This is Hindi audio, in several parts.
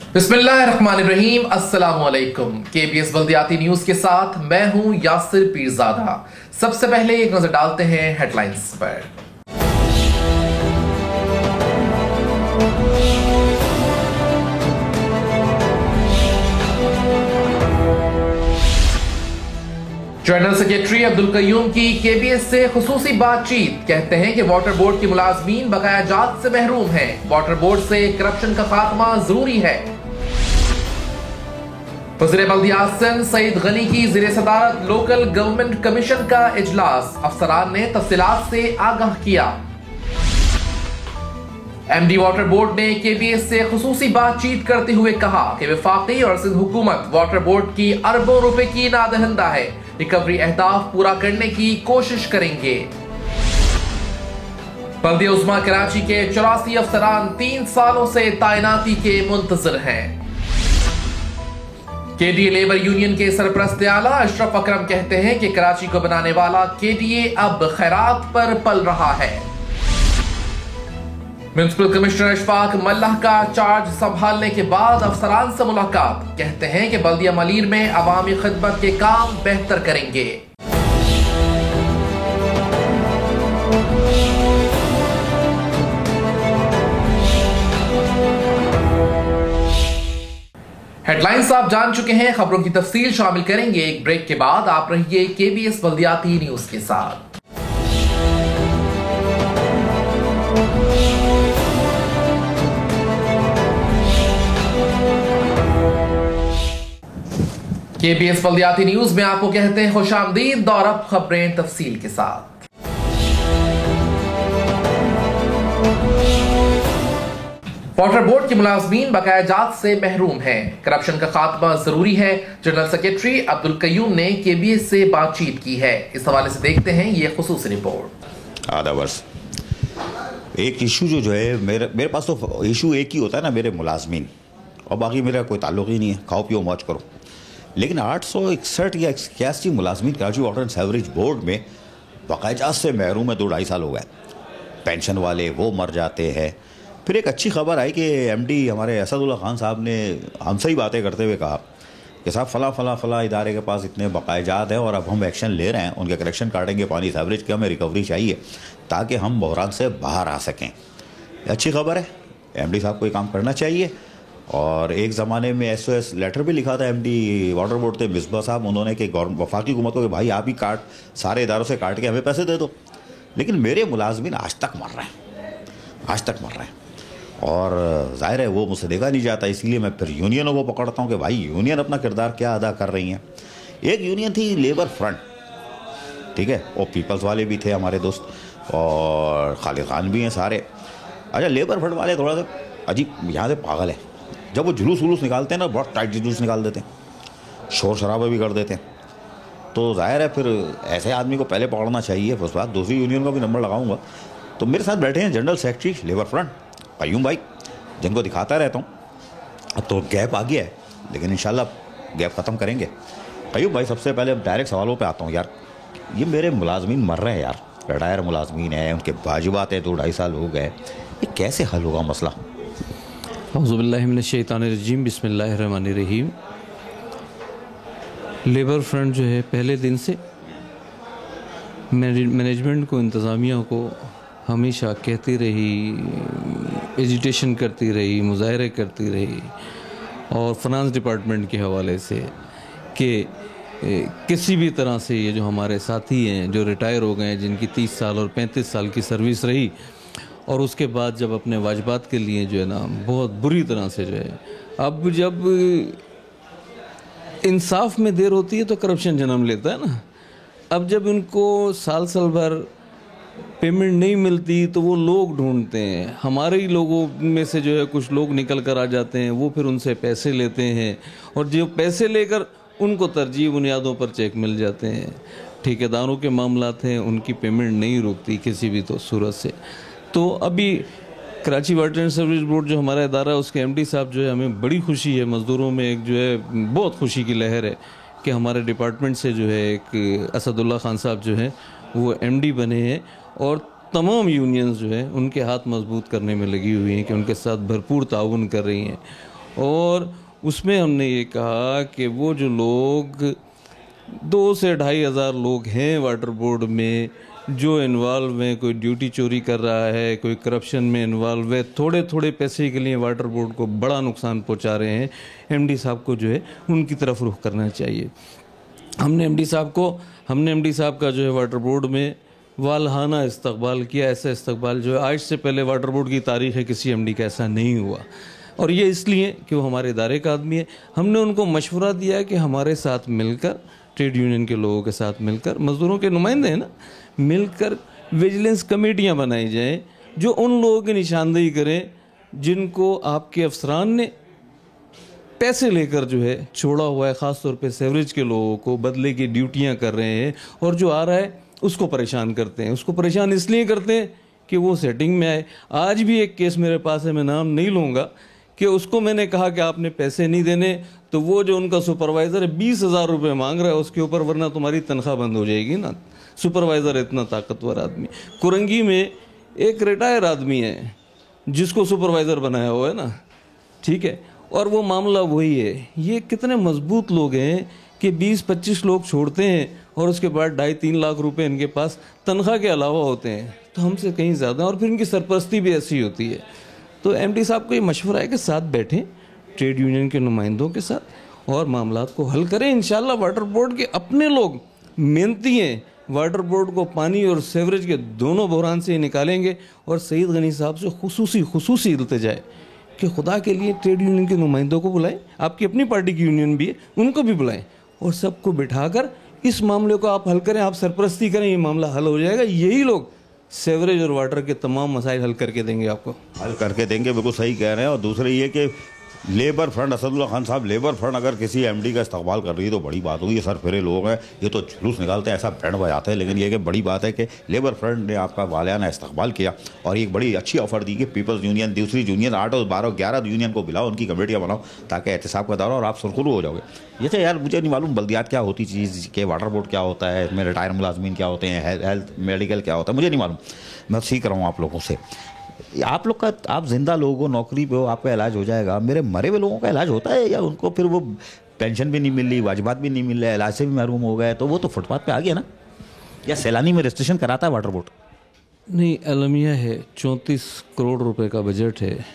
बिस्मिल्लाहिर्रहमानिर्रहीम, अस्सलाम वालेकुम। केबीएस बल्दियाती न्यूज के साथ मैं हूं यासिर पीरजादा। सबसे पहले एक नजर डालते हैं हेडलाइंस पर। जनरल सेक्रेटरी अब्दुल कयूम की केबीएस से खुसूसी बातचीत। कहते हैं कि वाटर बोर्ड के मुलाजमीन बकाया जात से महरूम हैं। वाटर बोर्ड से करप्शन का खात्मा जरूरी है। वज़ीर बल्दियात सईद गनी की ज़ेरे सदारत लोकल गवर्नमेंट कमीशन का इजलास। अफसरान ने तफसीलात से आगाह किया। एमडी वाटर बोर्ड ने केबीएस से खुसूसी बातचीत करते हुए कहा कि वफाकी और सिंध हुकूमत वाटर बोर्ड की अरबों रुपए की नादहिंदा है। रिकवरी अहदाफ पूरा करने की कोशिश करेंगे। बल्दिया उज़्मा कराची के 84 अफसरान 3 सालों से तैनाती के मुंतजर हैं। केडीए लेबर यूनियन के सरपरस्त आला अशरफ अकरम कहते हैं कि कराची को बनाने वाला केडीए अब खैरात पर पल रहा है। म्युनिसिपल कमिश्नर अशफाक मल्लाह का चार्ज संभालने के बाद अफसरान से मुलाकात। कहते हैं कि बल्दिया मलीर में अवामी खिदमत के काम बेहतर करेंगे। हेडलाइंस आप जान चुके हैं, खबरों की तफसील शामिल करेंगे एक ब्रेक के बाद। आप रहिए केबीएस बल्दियाती न्यूज के साथ। केबीएस बल्दियाती न्यूज में आपको कहते हैं खुशामदीद और अब खबरें तफसील के साथ। वाटर बोर्ड के मुलाजमीन बकाया जात से महरूम हैं। करप्शन का खात्मा जरूरी है। जनरल सेक्रेटरी अब्दुल कयूम ने केबीएस से बातचीत की है। इस हवाले से देखते हैं ये खुसूसी रिपोर्ट। आधा वर्ष एक इशू जो है मेरे पास तो इशू एक ही होता है ना, मेरे मुलाजमीन, और बाकी मेरा कोई ताल्लुक ही नहीं है। खाओ पियो मौज करो। लेकिन 861 या 81 मुलाजमीन Karachi water and sewerage board में बकाया जात से महरूम है। 2-2.5 साल हो गए। पेंशन वाले वो मर जाते हैं। फिर एक अच्छी खबर आई कि एमडी हमारे असदुल्ला खान साहब ने हमसे ही बातें करते हुए कहा कि साहब फला इदारे के पास इतने बकायजात हैं और अब हम एक्शन ले रहे हैं, उनके कलेक्शन काटेंगे पानी सीवरेज की, हमें रिकवरी चाहिए ताकि हम बहरान से बाहर आ सकें। अच्छी खबर है। एमडी साहब को ये काम करना चाहिए। और एक ज़माने में SOS लेटर भी लिखा था एमडी वाटर बोर्ड थे मिसबा साहब, उन्होंने कि वफाकी हुकूमत को कि भाई आप ही सारे इदारों से काट के हमें पैसे दे दो। लेकिन मेरे मुलाजमीन आज तक मर रहे हैं और ज़ाहिर है वो मुझसे देखा नहीं जाता। इसलिए मैं फिर यूनियनों को पकड़ता हूँ कि भाई यूनियन अपना किरदार क्या अदा कर रही हैं। एक यूनियन थी लेबर फ्रंट, ठीक है, और पीपल्स वाले भी थे हमारे दोस्त, और खालिद खान भी हैं सारे। अच्छा, लेबर फ्रंट वाले थोड़ा सा अजीब यहाँ से पागल है। जब वो जुलूस निकालते हैं ना, बहुत टाइट जुलूस निकाल देते हैं, शोर शराबा भी कर देते हैं। तो ज़ाहिर है फिर ऐसे आदमी को पहले पकड़ना चाहिए। उस बात दूसरी यूनियन का भी नंबर लगाऊंगा। तो मेरे साथ बैठे हैं general secretary labour front Qayyum भाई, जिनको दिखाता रहता हूँ। अब तो गैप आ गया है, लेकिन इंशाल्लाह गैप ख़त्म करेंगे। कयूम भाई, सबसे पहले डायरेक्ट सवालों पे आता हूँ। यार ये मेरे मुलाजमीन मर रहे हैं यार, रिटायर मुलाजमीन हैं, उनके वाजिबात है, 2-2.5 साल हो गए, ये कैसे हल होगा मसला? औज़ुबिल्लाहि मिनश्शैतानिर्रजीम, बिस्मिल्लाहिर्रहमानिर्रहीम। लेबर फ्रंट जो है पहले दिन से मैनेजमेंट को, इंतज़ामिया को हमेशा कहती रही, एजिटेशन करती रही, मुज़ाहरे करती रही, और फाइनेंस डिपार्टमेंट के हवाले से कि किसी भी तरह से ये जो हमारे साथी हैं जो रिटायर हो गए हैं, जिनकी 30 साल और 35 साल की सर्विस रही, और उसके बाद जब अपने वाजिबात के लिए जो है ना बहुत बुरी तरह से जो है, अब जब इंसाफ में देर होती है तो करप्शन जन्म लेता है ना। अब जब उनको साल भर पेमेंट नहीं मिलती तो वो लोग ढूंढते हैं। हमारे ही लोगों में से जो है कुछ लोग निकल कर आ जाते हैं, वो फिर उनसे पैसे लेते हैं, और जो पैसे लेकर उनको तरजीह बुनियादों पर चेक मिल जाते हैं। ठेकेदारों के मामलात हैं, उनकी पेमेंट नहीं रुकती किसी भी तो सूरत से। तो अभी Karachi water and sewerage board जो हमारा इदारा है, उसके एमडी साहब जो है, हमें बड़ी खुशी है, मज़दूरों में एक जो है बहुत खुशी की लहर है कि हमारे डिपार्टमेंट से जो है एक असदुल्ला खान साहब जो हैं वो एमडी बने हैं, और तमाम यूनियंस जो है उनके हाथ मजबूत करने में लगी हुई हैं कि उनके साथ भरपूर ताउन कर रही हैं। और उसमें हमने ये कहा कि वो जो लोग 2 से 2,500 लोग हैं वाटर बोर्ड में जो इन्वॉल्व हैं, कोई ड्यूटी चोरी कर रहा है, कोई करप्शन में इन्वॉल्व है, थोड़े थोड़े पैसे के लिए वाटर बोर्ड को बड़ा नुकसान पहुंचा रहे हैं, एमडी साहब को जो है उनकी तरफ रुख करना चाहिए। हमने एमडी साहब का जो है वाटर बोर्ड में वालहाना इस्तकबाल किया। ऐसा इस्तकबाल जो है आज से पहले वाटर बोर्ड की तारीख है किसी एमडी का ऐसा नहीं हुआ, और ये इसलिए कि वो हमारे इदारे का आदमी है। हमने उनको मशवरा दिया है कि हमारे साथ मिलकर, ट्रेड यूनियन के लोगों के साथ मिलकर, मजदूरों के नुमाइंदे हैं ना, मिलकर विजिलेंस कमेटियां बनाई जाएं जो उन लोगों की निशानदेही करें जिनको आपके अफसरान ने पैसे लेकर जो है छोड़ा हुआ है, ख़ास तौर पे सेवरेज के लोगों को बदले की ड्यूटियां कर रहे हैं, और जो आ रहा है उसको परेशान करते हैं। उसको परेशान इसलिए करते हैं कि वो सेटिंग में आए। आज भी एक केस मेरे पास है, मैं नाम नहीं लूँगा, कि उसको मैंने कहा कि आपने पैसे नहीं देने, तो वो जो उनका सुपरवाइज़र है 20,000 रुपये मांग रहा है उसके ऊपर, वरना तुम्हारी तनख्वाह बंद हो जाएगी ना। सुपरवाइज़र इतना ताकतवर आदमी। कुरंगी में एक रिटायर आदमी है जिसको सुपरवाइज़र बनाया हुआ है ना, ठीक है, और वो मामला वही है। ये कितने मजबूत लोग हैं कि 20-25 लोग छोड़ते हैं और उसके बाद 2.5-3 लाख रुपए इनके पास तनख्वाह के अलावा होते हैं, तो हमसे कहीं ज़्यादा, और फिर इनकी सरपरस्ती भी ऐसी होती है। तो एमडी साहब को ये मशवरा है कि साथ बैठें ट्रेड यूनियन के नुमाइंदों के साथ और मामलात को हल करें। इंशाल्लाह वाटर बोर्ड के अपने लोग मेहनती हैं, वाटर बोर्ड को पानी और सेवरेज के दोनों बहरान से निकालेंगे। और सईद गनी साहब से खुसूसी इल्तिजा है कि खुदा के लिए ट्रेड यूनियन के नुमाइंदों को बुलाएं, आपकी अपनी पार्टी की यूनियन भी है उनको भी बुलाएं, और सबको बिठाकर इस मामले को आप हल करें, आप सरपरस्ती करें, ये मामला हल हो जाएगा। यही लोग सेवरेज और वाटर के तमाम मसाइल हल करके देंगे, आपको हल करके देंगे। बिल्कुल सही कह रहे हैं। और दूसरे ये कि लेबर फ्रंट, असदुल्ला खान साहब, लेबर फ्रंट अगर किसी एमडी का इस्तकबाल कर रही है तो बड़ी बात होगी। ये सर फिरे लोग हैं, ये तो जुलूस निकालते हैं, ऐसा बैंड बजाते हैं, लेकिन ये कि बड़ी बात है कि लेबर फ्रंट ने आपका वालियाना इस्तकबाल किया और एक बड़ी अच्छी ऑफर दी कि पीपल्स यूनियन, दूसरी यूनियन 8 और 12 11 यूनियन को बुलाओ, उनकी कमेटियाँ बनाओ ताकि एहतसाब का दौरा और आप सुरखरू हो जाओगे। ये तो यार मुझे नहीं मालूम बल्दियात क्या होती चीज़ के, वाटर बोर्ड क्या होता है, इसमें रिटायर मुलाजमीन क्या होते हैं, हेल्थ मेडिकल क्या होता है, मुझे नहीं मालूम। मैं सीख रहा हूँ आप लोगों से। आप लोग का, आप जिंदा लोग हो, नौकरी पे हो, आपका इलाज हो जाएगा। मेरे मरे हुए लोगों का इलाज होता है या उनको फिर वो पेंशन भी नहीं मिल रही, वाजिबात भी नहीं मिल रहा है, इलाज से भी महरूम हो गए, तो वो तो फुटपाथ पे आ गया ना। या सैलानी में रजिस्ट्रेशन कराता है वाटर बोर्ड? नहीं, अलमिया है, 34 करोड़ रुपए का बजट है,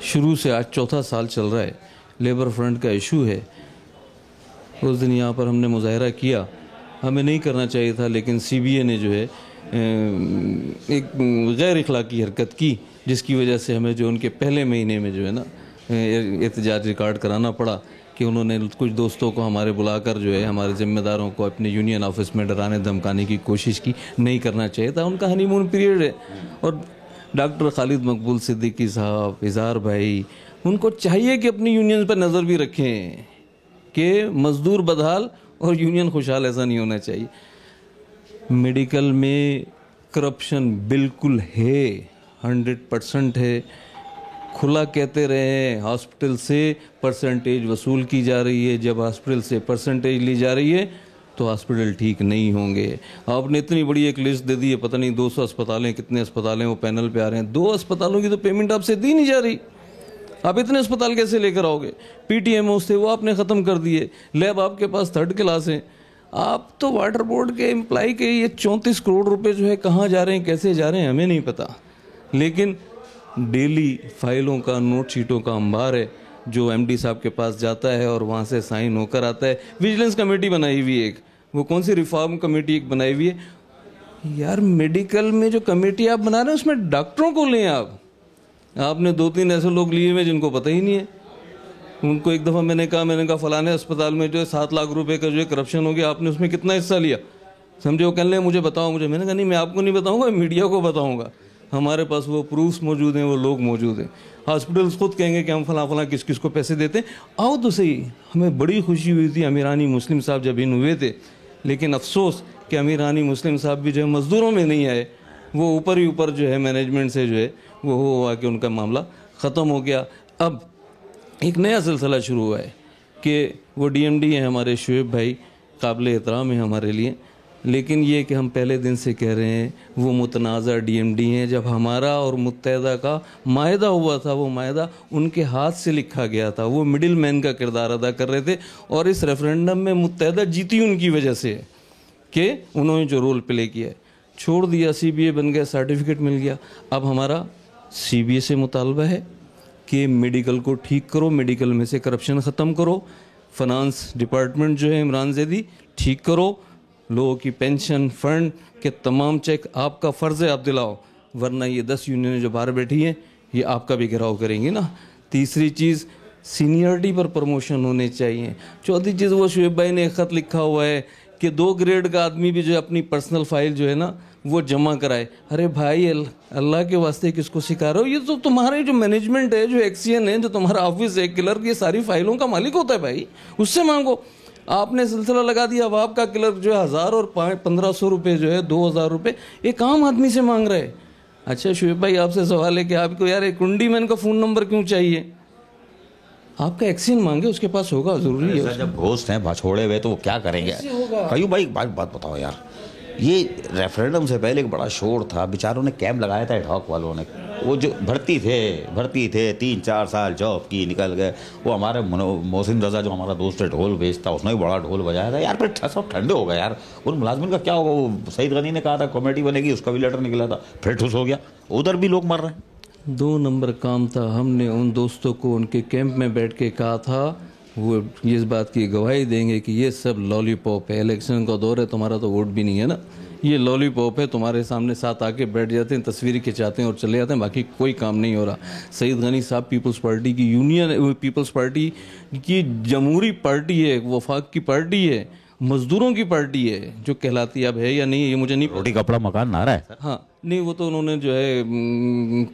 शुरू से आज 4था साल चल रहा है। लेबर फ्रंट का इशू है। उस दिन यहाँ पर हमने मुजाहरा किया, हमें नहीं करना चाहिए था, लेकिन CBA ने जो है एक गैर इखलाकी हरकत की, जिसकी वजह से हमें जो उनके पहले महीने में जो है ना एहतजाज रिकॉर्ड कराना पड़ा कि उन्होंने कुछ दोस्तों को हमारे बुलाकर जो है हमारे ज़िम्मेदारों को अपने यूनियन ऑफिस में डराने धमकाने की कोशिश की। नहीं करना चाहिए था, उनका हनीमून पीरियड है। और डॉक्टर खालिद मकबूल सिद्दीकी साहब, इज़हार भाई, उनको चाहिए कि अपनी यूनियन पर नज़र भी रखें कि मज़दूर बदहाल और यूनियन खुशहाल, ऐसा नहीं होना चाहिए। मेडिकल में करप्शन बिल्कुल है, 100% है। खुला कहते रहे हैं, हॉस्पिटल से परसेंटेज वसूल की जा रही है। जब हॉस्पिटल से परसेंटेज ली जा रही है तो हॉस्पिटल ठीक नहीं होंगे। आपने इतनी बड़ी एक लिस्ट दे दी है, पता नहीं 200 अस्पताल हैं, कितने अस्पताल हैं वो पैनल पे आ रहे हैं। 2 अस्पतालों की तो पेमेंट आपसे दी नहीं जा रही, आप इतने अस्पताल कैसे लेकर आओगे? PTMO थे वो आपने ख़त्म कर दिए, लैब आपके पास 3rd क्लास हैं। आप तो वाटर बोर्ड के एम्प्लॉय के ये 34 करोड़ रुपए जो है कहाँ जा रहे हैं, कैसे जा रहे हैं, हमें नहीं पता। लेकिन डेली फाइलों का, नोट शीटों का अंबार है जो MD साहब के पास जाता है और वहाँ से साइन होकर आता है। विजिलेंस कमेटी बनाई हुई है एक, वो कौन सी रिफॉर्म कमेटी एक बनाई हुई है यार। मेडिकल में जो कमेटी आप बना रहे हैं उसमें डॉक्टरों को लें आप। आपने 2-3 ऐसे लोग लिए हुए जिनको पता ही नहीं है। उनको एक दफ़ा मैंने कहा फलाने अस्पताल में जो है 7 लाख रुपए का जो है करप्शन हो गया, आपने उसमें कितना हिस्सा लिया? समझे, वो कहने लगे मुझे बताओ मुझे। मैंने कहा नहीं, मैं आपको नहीं बताऊंगा, मीडिया को बताऊंगा। हमारे पास वो प्रूफ्स मौजूद हैं, वो लोग मौजूद हैं। हॉस्पिटल्स खुद कहेंगे कि हम फला किस किस को पैसे देते हैं। आओ तो सही। हमें बड़ी खुशी हुई थी अमीरानी मुस्लिम साहब जब इन हुए थे, लेकिन अफसोस कि अमीरानी मुस्लिम साहब भी जो है मजदूरों में नहीं आए। वो ऊपर ही ऊपर जो है मैनेजमेंट से जो है वो हुआ कि उनका मामला ख़त्म हो गया। अब एक नया सिलसिला शुरू हुआ है कि वो DMD हैं हमारे शुएब भाई, काबिल एहतराम है हमारे लिए, लेकिन ये कि हम पहले दिन से कह रहे हैं वो मुतनाज़ा DMD हैं। जब हमारा और मुत्तहदा का मायदा हुआ था, वो मायदा उनके हाथ से लिखा गया था, वो मिडिल मैन का किरदार अदा कर रहे थे। और इस रेफरेंडम में मुत्तहदा जीती उनकी वजह से है कि उन्होंने जो रोल प्ले किया है। छोड़ दिया, CBA बन गया, सर्टिफिकेट मिल गया। अब हमारा CBA से मुतालबा है कि मेडिकल को ठीक करो, मेडिकल में से करप्शन ख़त्म करो, फाइनेंस डिपार्टमेंट जो है इमरान ज़ैदी ठीक करो, लोगों की पेंशन फंड के तमाम चेक आपका फ़र्ज़ है आप दिलाओ, वरना ये 10 यूनियनें जो बाहर बैठी हैं ये आपका भी घेराव करेंगी ना। तीसरी चीज़, सीनियरिटी पर प्रमोशन होने चाहिए। चौथी चीज़, वो शुएब भाई ने एक ख़त लिखा हुआ है कि 2 ग्रेड का आदमी भी जो है अपनी पर्सनल फाइल जो है ना वो जमा कराए। अरे भाई अल्लाह के वास्ते किसको सिखा रहे हो? ये तो तुम्हारे जो मैनेजमेंट है, जो एक्सीएन है, जो तुम्हारा ऑफिस है, क्लर्क, ये सारी फाइलों का मालिक होता है भाई, उससे मांगो। आपने सिलसिला लगा दिया, अब आपका क्लर्क जो है 1000 और 1500 रुपये जो है 2000 रुपये एक आम आदमी से मांग रहे हैं। अच्छा शुएब भाई, आपसे सवाल है कि आपको यार एक कुंडी मैन का फ़ोन नंबर क्यों चाहिए? आपका एक्सीएन मांगे, उसके पास होगा, जरूरी है। जब घोस्ट हैं छोड़े हुए तो वो क्या करेंगे? कयूम भाई बात बताओ यार, ये रेफरेंडम से पहले एक बड़ा शोर था, बेचारों ने कैंप लगाया था एडहॉक वालों ने, वो जो भर्ती थे 3-4 साल जॉब की, निकल गए। वो हमारे मोहसिन रजा जो हमारा दोस्त है ढोल बेचता, उसने भी बड़ा ढोल बजाया था यार। फिर सब ठंडे हो गए यार, उन मुलाजमिन का क्या होगा? वो सईद गनी ने कहा था कमेटी बनेगी, उसका भी लेटर निकला था, फिर ठुस हो गया, उधर भी लोग मर रहे हैं। 2 नंबर काम था। हमने उन दोस्तों को उनके कैंप में बैठ के कहा था, वो इस बात की गवाही देंगे कि ये सब लॉलीपॉप है, इलेक्शन का दौर है, तुम्हारा तो वोट भी नहीं है ना, ये लॉलीपॉप है, तुम्हारे सामने साथ आके बैठ जाते हैं, तस्वीरें खिंचाते हैं और चले जाते हैं, बाकी कोई काम नहीं हो रहा। सईद गनी साहब पीपल्स पार्टी की यूनियन, पीपल्स पार्टी की जमहूरी पार्टी है, वफाक की पार्टी है, मजदूरों की पार्टी है, जो कहलाती अब है या नहीं ये मुझे नहीं। रोटी कपड़ा मकान नारा है सर। हाँ नहीं, वो तो उन्होंने जो है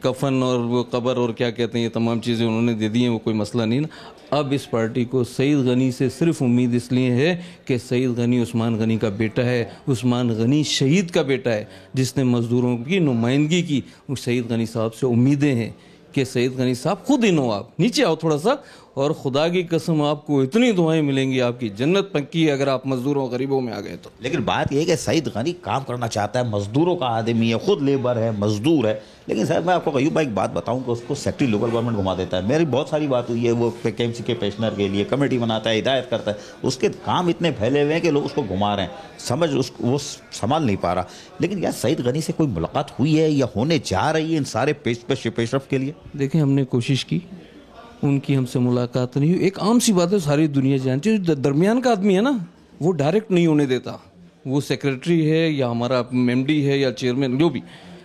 कफन और वो कब्र और क्या कहते हैं ये तमाम चीज़ें उन्होंने दे दी हैं, वो कोई मसला नहीं ना। अब इस पार्टी को सईद गनी से सिर्फ उम्मीद इसलिए है कि सईद गनी उस्मान गनी का बेटा है, उस्मान गनी शहीद का बेटा है जिसने मजदूरों की नुमाइंदगी की। उस सईद गनी साहब से उम्मीदें हैं कि सईद गनी साहब खुद इन हो, आप नीचे आओ थोड़ा सा, और खुदा की कसम आपको इतनी दुआएं मिलेंगी, आपकी जन्नत पक्की है अगर आप मजदूरों गरीबों में आ गए तो। लेकिन बात यह है कि सईद गनी काम करना चाहता है, मजदूरों का आदमी है, खुद लेबर है, मजदूर है, लेकिन सर मैं आपको कयूम भाई एक बात बताऊं कि उसको सेक्रेटरी लोकल गवर्नमेंट घुमा देता है। मेरी बहुत सारी बात हुई है, वो KMC के पेंशनर के लिए कमेटी बनाता है, हिदायत करता है, उसके काम इतने फैले हुए हैं कि लोग उसको घुमा रहे हैं, वो संभाल नहीं पा रहा। लेकिन यार सईद गनी से कोई मुलाकात हुई है या होने जा रही है इन सारे पेशरफ के लिए? देखिए हमने कोशिश की, उनकी हमसे मुलाकात नहीं हुई। एक आम सी बात है, सारी दुनिया जानती है, जो दरमियान का आदमी है ना वो डायरेक्ट नहीं होने देता, वो सेक्रेटरी है या हमारा MD है या चेयरमैन जो भी,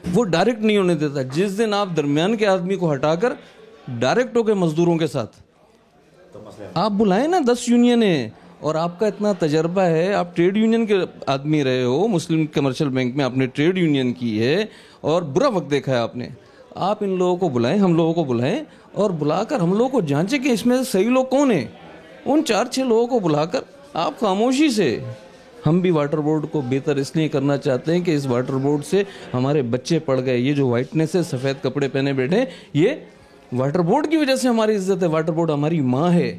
वो डायरेक्ट नहीं होने देता। जिस दिन आप दरमियान के आदमी को हटाकर डायरेक्ट हो गए मजदूरों के साथ, तो आप बुलाएं ना 10 यूनियन है, और आपका इतना तजर्बा है, आप ट्रेड यूनियन के आदमी रहे हो, मुस्लिम कमर्शियल बैंक में आपने ट्रेड यूनियन की है और बुरा वक्त देखा है आपने, आप इन लोगों को बुलाएं, हम लोगों को बुलाएं और बुलाकर हम लोगों को जांचें कि इसमें सही लोग कौन है। उन 4-6 लोगों को बुलाकर आप खामोशी से, हम भी वाटर बोर्ड को बेहतर इसलिए करना चाहते हैं कि इस वाटर बोर्ड से हमारे बच्चे पड़ गए, ये जो वाइटनेस है, सफ़ेद कपड़े पहने बैठे, ये वाटर बोर्ड की वजह से हमारी इज्जत है, वाटर बोर्ड हमारी माँ है,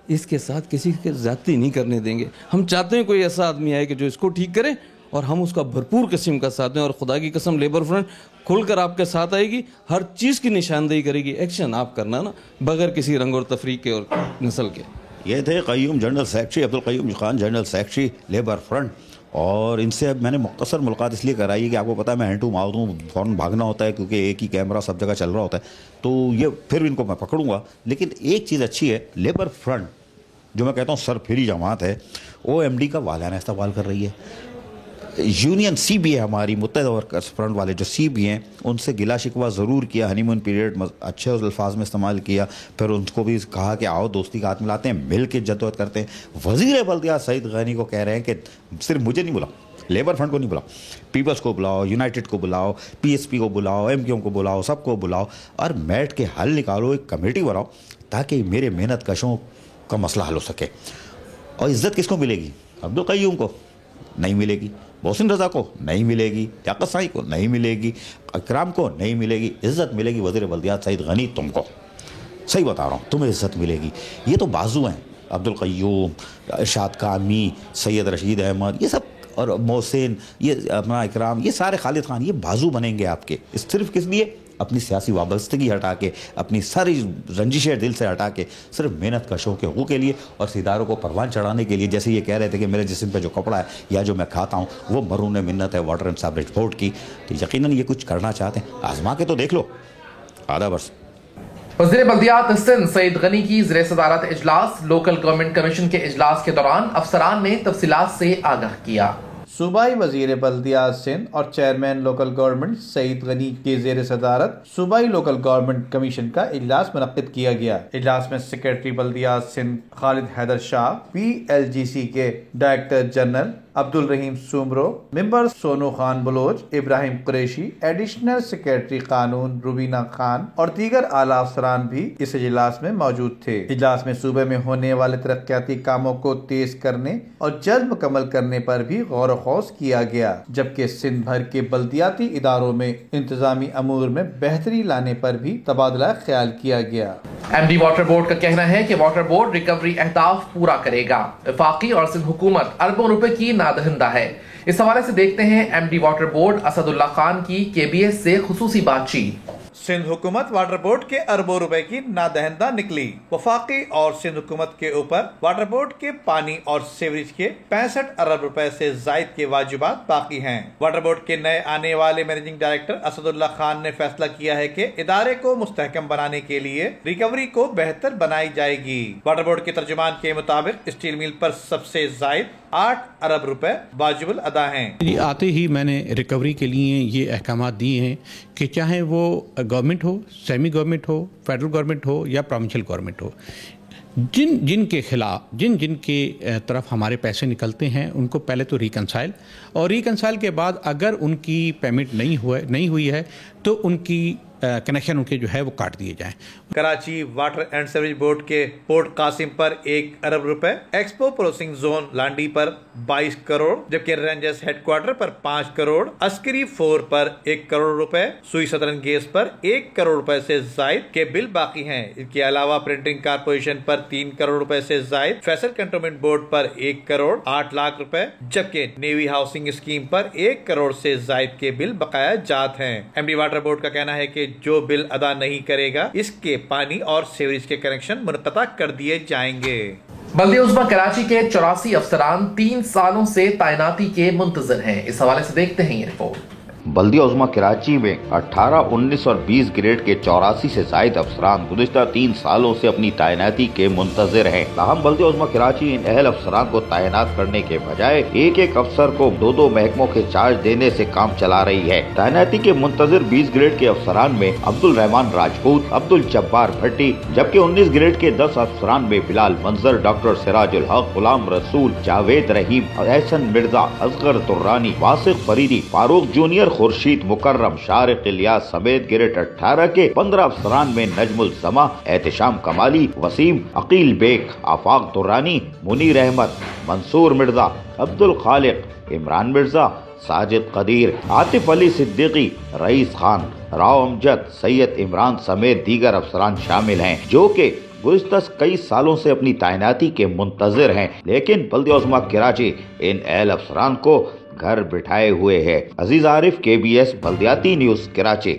इसके साथ किसी के ज़्यादती नहीं करने देंगे। हम चाहते हैं कोई ऐसा आदमी आए कि जो इसको ठीक करे और हम उसका भरपूर किस्म का साथ दें, और खुदा की कसम लेबर फ्रंट खुलकर आपके साथ आएगी, हर चीज़ की निशानदेही करेगी, एक्शन आप करना ना, बगैर किसी रंग और तफरीक के और नस्ल के। ये थे Qayyum general secretary, Abdul Qayyum Khan general secretary labour front, और इनसे अब मैंने मुख्तसर मुलाकात इसलिए कराई कि आपको पता है मैं हैंड टू माउथ हूँ, फ़ौरन भागना होता है क्योंकि एक ही कैमरा सब जगह चल रहा होता है, तो ये फिर इनको मैं पकड़ूंगा। लेकिन एक चीज़ अच्छी है, लेबर फ्रंट जो मैं कहता हूँ सरफिरी जमात है, OMD का वालाना इस्तेमाल कर रही है। यूनियन CBA हमारी मुत्तहदा वर्कर्स फ्रंट वाले जो CBA हैं, उनसे गिला शिकवा ज़रूर किया, हनीमून पीरियड अच्छे अल्फाज में इस्तेमाल किया, फिर उनको भी कहा कि आओ दोस्ती का हाथ मिलाते हैं, मिल के जद्दोजहद करते हैं। वज़ीर बल्दियात सईद गनी को कह रहे हैं कि सिर्फ मुझे नहीं बुलाओ, लेबर फ्रंट को नहीं बुलाओ, पीपल्स को बुलाओ, यूनाइटेड को बुलाओ, PSP को बुलाओ, MQM को बुलाओ, सबको बुलाओ और बैठ के हल निकालो, एक कमेटी बनाओ ताकि मेरे मेहनत कशों का मसला हल हो सके। और इज़्ज़त किसको मिलेगी? अब्दुल कयूम को नहीं मिलेगी, मोहसिन रज़ा को नहीं मिलेगी, याकत साई को नहीं मिलेगी, अकराम को नहीं मिलेगी। इज़्ज़त मिलेगी वज़ीर बल्दियात सईद गनी तुमको, सही बता रहा हूँ, तुम्हें इज़्ज़त मिलेगी। ये तो बाजू हैं, अब्दुल कयूम, इरशाद कामी, सैयद रशीद अहमद, ये सब और मोहसिन, ये अपना इकराम, ये सारे खालिद खान, ये बाजू बनेंगे आपके। सिर्फ किस लिए? अपनी सियासी वाबस्तगी हटा के, अपनी सारी रंजिशें दिल से हटा के, सिर्फ मेहनत का शौक हकूक़ के लिए और सितारों को परवान चढ़ाने के लिए। जैसे ये कह रहे थे कि मेरे जिस्म पे जो कपड़ा है या जो मैं खाता हूँ वो मरून मिन्नत है वाटर एंड सीवरेज बोर्ड की, तो यकीनन ये कुछ करना चाहते हैं, आजमा के तो देख लो। आधा वर्ष वज़ीर बल्दियात सिंध सईद गनी की ज़ेरे सदारत इजलास लोकल गवर्नमेंट कमीशन के इजलास के दौरान अफसरान ने तफसीलात से आगाह किया। सूबाई वजीर बल्दियात सिंध और chairman local government Saeed Ghani के ज़ेर सदारत सूबाई लोकल गवर्नमेंट कमीशन का इजलास मुनक्किद किया गया। इजलास में सेक्रेटरी बल्दियात सिंध खालिद हैदर शाह, PLGC के director general Abdul Rahim Soomro, member Sonu Khan Baloch, Ibrahim Qureshi, additional secretary कानून रुबीना खान और दीगर आला अफसरान भी इस इजलास में मौजूद थे। इजलास में सूबे में होने वाले तरक्याती कामों को तेज करने और जल्द मुकम्मल करने पर भी गौर खौस किया गया, जबकि सिंध भर के बल्दियाती इदारों में इंतजामी अमूर में बेहतरी लाने पर भी तबादला ख्याल किया गया। MD वाटर बोर्ड का कहना है कि वाटर बोर्ड रिकवरी अहदाफ पूरा करेगा। वफाकी और सिंध हुकूमत अरबों रुपए की नादहिंदा है। इस हवाले से देखते हैं MD water board Asadullah Khan की KBS से खुसूसी बातचीत। सिंध हुकूमत वाटर बोर्ड के अरबों रुपए की नादहिंदा निकली। वफाकी और सिंध हुकूमत के ऊपर वाटर बोर्ड के पानी और सीवरेज के 65 अरब रुपए से जायद के वाजिबात बाकी हैं। वाटर बोर्ड के नए आने वाले मैनेजिंग डायरेक्टर असदुल्ला खान ने फैसला किया है कि इदारे को मुस्तहकम बनाने के लिए रिकवरी को बेहतर बनाई जाएगी। वाटर बोर्ड के तर्जुमान के मुताबिक स्टील मिल पर सबसे जायद 8 अरब रुपए वाजिबुल अदा हैं। आते ही मैंने रिकवरी के लिए ये अहकाम दिए हैं कि चाहे वो गवर्नमेंट हो, सेमी गवर्नमेंट हो, फेडरल गवर्नमेंट हो या प्रोविंशियल गवर्नमेंट हो, जिन के खिलाफ जिन के तरफ हमारे पैसे निकलते हैं उनको पहले तो रिकंसाइल, और रिकंसाइल के बाद अगर उनकी पेमेंट नहीं हुई है तो उनकी कनेक्शन उनके जो है वो काट दिए जाएं। Karachi water and sewerage board के पोर्ट कासिम पर 1 अरब रुपए, एक्सपो प्रोसेसिंग जोन लांडी पर 22 करोड़, जबकि रेंजर्स हेडक्वार्टर पर 5 करोड़, अस्करी 4 पर 1 करोड़ रुपए, सुई सदरन गेस पर 1 करोड़ रुपए से जायद के बिल बाकी हैं। इसके अलावा प्रिंटिंग कारपोरेशन पर 3 करोड़ रुपए से जायद, फैसल कंटोनमेंट बोर्ड पर 1 करोड़ 8 लाख रुपए, जबकि नेवी हाउसिंग स्कीम पर 1 करोड़ से जायद के बिल बकाया जात हैं। MD वाटर बोर्ड का कहना है कि जो बिल अदा नहीं करेगा इसके पानी और सीवरेज के कनेक्शन मुनक़ता कर दिए जाएंगे। बल्दिया उज़्मा कराची के 84 अफसरान 3 सालों से तैनाती के मुंतज़िर हैं। इस हवाले से देखते हैं ये रिपोर्ट। बल्दिया उज़्मा कराची में 18, 19 और 20 ग्रेड के 84 से जायद अफसरान गुज़िश्ता 3 सालों से अपनी तैनाती के मुंतज़िर हैं। ताहम बल्दिया उज़्मा कराची इन अहल अफसरान को तैनात करने के बजाय एक अफसर को 2 महकमों के चार्ज देने से काम चला रही है। तैनाती के मुंतज़िर 20 ग्रेड के अफसरान में अब्दुल रहमान राजपूत, अब्दुल जब्बार भट्टी, जबकि 19 ग्रेड के 10 अफसरान में बिलाल मंजर, डॉक्टर सिराजुल हक, गुलाम रसूल, जावेद रहीम, एहसन मिर्जा, असगर तुर्रानी, वासिक फरीदी, फारूक जूनियर, खुर्शीद मुकर्रम, शारिक इलियास समेत ग्रेड 18 के 15 अफसरान में नजमुल समा, एहतिशाम कमाली, वसीम, अकील बेग, आफाक दुर्रानी, मुनीर अहमद, मंसूर मिर्जा, अब्दुल खालिक, इमरान मिर्जा, साजिद कदीर, आतिफ अली सिद्दीकी, रईस खान, राव अमजद, सैयद इमरान समेत दीगर अफसरान शामिल हैं, जो के गुज़िश्ता कई सालों से अपनी तैनाती के मुंतज़िर हैं। लेकिन बल्दिया उज़्मा कराची इन अहल अफसरान को घर बिठाए हुए है। अजीज आरिफ, KBS बल्दियाती news Karachi.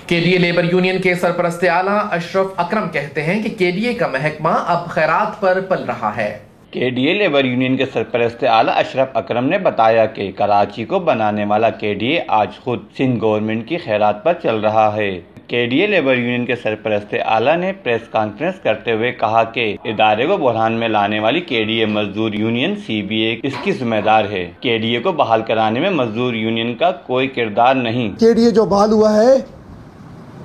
KDA labour union के सरपरस्त आला अशरफ अकरम कहते हैं कि KDA का महकमा अब खैरात पर पल रहा है। KDA लेबर यूनियन के सरपरस्त आला अशरफ अकरम ने बताया कि कराची को बनाने वाला KDA आज खुद सिंध गवर्नमेंट की खैरात पर चल रहा है। KDA लेबर यूनियन के सरपरस्त आला ने प्रेस कॉन्फ्रेंस करते हुए कहा कि इदारे को बुरहान में लाने वाली KDA मजदूर यूनियन CBA इसकी जिम्मेदार है। KDA को बहाल कराने में मजदूर यूनियन का कोई किरदार नहीं। KDA जो बहाल हुआ है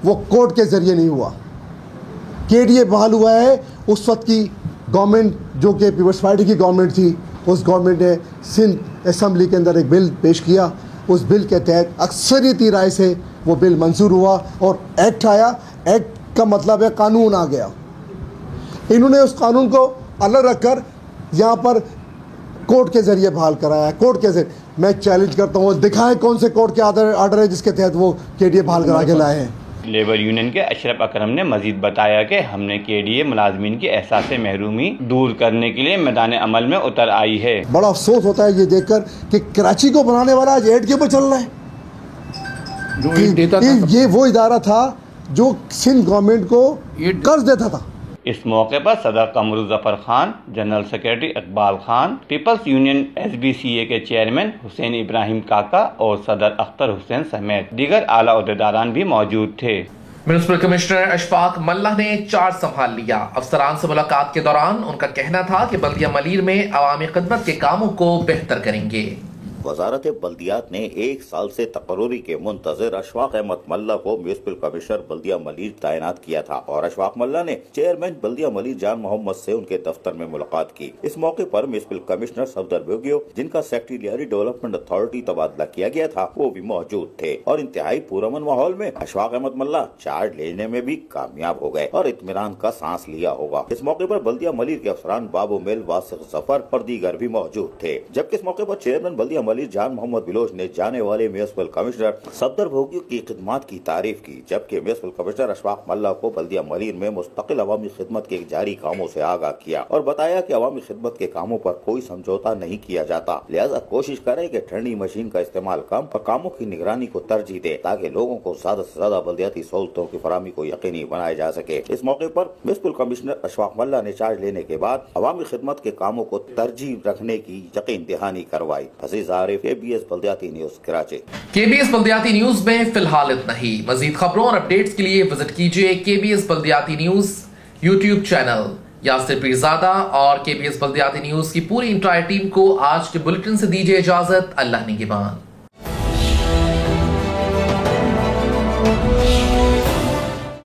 वो कोर्ट के जरिए नहीं हुआ। KDA बहाल हुआ है उस वक्त की गवर्नमेंट जो कि पीपल्स पार्टी की गवर्नमेंट थी, उस गवर्नमेंट ने सिंध असेंबली के अंदर एक बिल पेश किया। उस बिल के तहत अक्सरियती राय से वो बिल मंजूर हुआ और एक्ट आया। एक्ट का मतलब है कानून आ गया। इन्होंने उस कानून को अलग रखकर यहाँ पर कोर्ट के ज़रिए बहाल कराया है। कोर्ट के ज़रिए मैं चैलेंज करता हूँ, दिखाएं कौन से कोर्ट के ऑर्डर है जिसके तहत वो KDA बहाल करा के लाए हैं। लेबर यूनियन के अशरफ अकरम ने मजीद बताया कि हमने KDA मुलाजमीन की एहसास महरूमी दूर करने के लिए मैदान अमल में उतर आई है। बड़ा अफसोस होता है ये देखकर कि कराची को बनाने वाला आज एड के ऊपर चल रहा है। ये वो इदारा था जो सिंध गवर्नमेंट को कर्ज देता था। इस मौके पर सदर Qamru Zafar Khan, general secretary Iqbal Khan, people's union SBCA के चेयरमैन हुसैन इब्राहिम काका और सदर अख्तर हुसैन समेत दीगर आला ओहदेदारान भी मौजूद थे। म्युनिसिपल कमिश्नर अशफाक मल्ला ने चार्ज संभाल लिया। अफसरान से मुलाकात के दौरान उनका कहना था कि बल्दिया मलीर में अवामी खिदमत के कामों को बेहतर करेंगे। वजारत बल्दियात ने 1 साल से तकर्री के मुंतजर अशफाक अहमद मल्ला को म्युनिसिपल कमिश्नर बल्दिया मलीर तैनात किया था और अशफाक मल्ला ने चेयरमैन बल्दिया मलीर जान मोहम्मद से उनके दफ्तर में मुलाकात की। इस मौके पर म्युनिसिपल कमिश्नर सफदर बेगियो, जिनका सेक्रेटरिएट डेवलपमेंट अथॉरिटी तबादला किया गया था, वो भी मौजूद थे और इंतहाई पुरअमन माहौल में अशफाक अहमद मल्ला चार्ज लेने में भी कामयाब हो गए और इत्मीनान का सांस लिया होगा। इस मौके पर बल्दिया मलीर के अफसरान बाबू मेल, वासिक जफर और दीगर भी मौजूद थे। जबकि इस मौके पर चेयरमैन बल्दिया मलीर जान मोहम्मद बिलोच ने जाने वाले म्युनिसिपल कमिश्नर सफदर भोगियो की खिदमत की तारीफ की। जबकि म्युनिसिपल कमिश्नर अशफाक मल्ला को बल्दिया मलीर में मुस्तकिल अवामी खिदमत के जारी कामों से आगाह किया और बताया कि अवामी खिदमत के कामों पर कोई समझौता नहीं किया जाता, लिहाजा कोशिश करें कि ठंडी मशीन का इस्तेमाल कम और कामों की निगरानी को तरजीह दे ताकि लोगों को ज्यादा से ज्यादा बल्दियाती सहूलतों की फराहमी को यकीनी बनाया जा सके। इस मौके पर म्युनिसिपल कमिश्नर अशफाक मल्ला ने चार्ज लेने के बाद अवामी खिदमत के कामों को तरजीह रखने की यकीन दहानी करवाई। अजीज आरिफ, KBS बल्दियाती न्यूज, कराची। KBS बल्दियाती न्यूज में फिलहाल इतना ही। मजीद खबरों और अपडेट्स के लिए विजिट कीजिए KBS बल्दियाती news YouTube channel. Yasir Pirzada और KBS बल्दियाती न्यूज की पूरी इंटायर टीम को आज के बुलेटिन से दीजिए इजाजत। अल्लाह निगहबान।